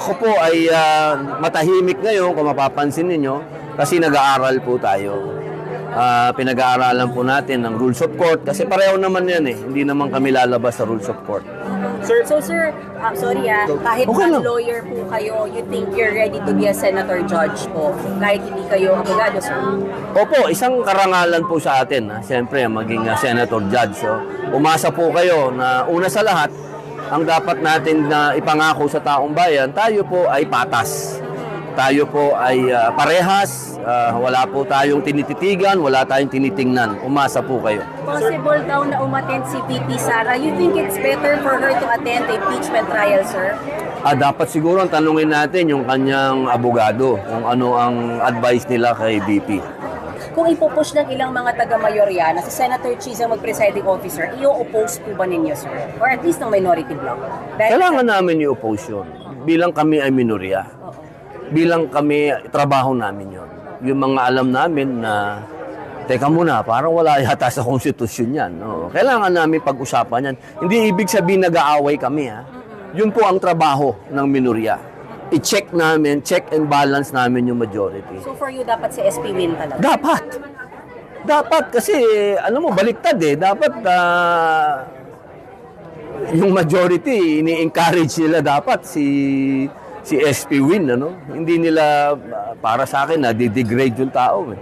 Ako po ay matahimik ngayon kung mapapansin ninyo kasi nag-aaral po tayo. Pinag-aaralan po natin ng rules of court kasi pareho naman yan eh. Hindi naman kami lalabas sa rules of court. Sir, sorry kahit Okay lang. lawyer po kayo, you think you're ready to be a senator judge po, kahit hindi kayo abogado, sir? Opo, isang karangalan po sa atin. Siyempre, maging senator judge. So, umasa po kayo na una sa lahat, ang dapat natin na ipangako sa taong bayan, tayo po ay patas. Tayo po ay parehas, wala po tayong tinititigan, wala tayong tinitingnan. Umasa po kayo. Possible daw na umattend si VP Sara. You think it's better for her to attend the impeachment trial, sir? Dapat siguro ang tanungin natin yung kanyang abogado, kung ano ang advice nila kay VP. Kung ipupush ng ilang mga taga-mayorya na si Senator Cheese ang mag-presiding officer, i-oppose po ba ninyo, sir? Or at least ng minority bloc? Kailangan namin yung oppose yun. Bilang kami ay minorya. Bilang kami, trabaho namin yun. Yung mga alam namin na, teka muna, parang wala yata sa konstitusyon yan. No? Kailangan namin pag-usapan yan. Hindi ibig sabihin nag-aaway kami. Yun po ang trabaho ng minorya. I-check namin, check and balance namin yung majority. So for you, dapat si SP win talaga? Dapat. Dapat kasi, baliktad eh. Dapat, yung majority, ini-encourage nila dapat si SP win, Hindi nila, para sa akin, na degrade yung tao eh.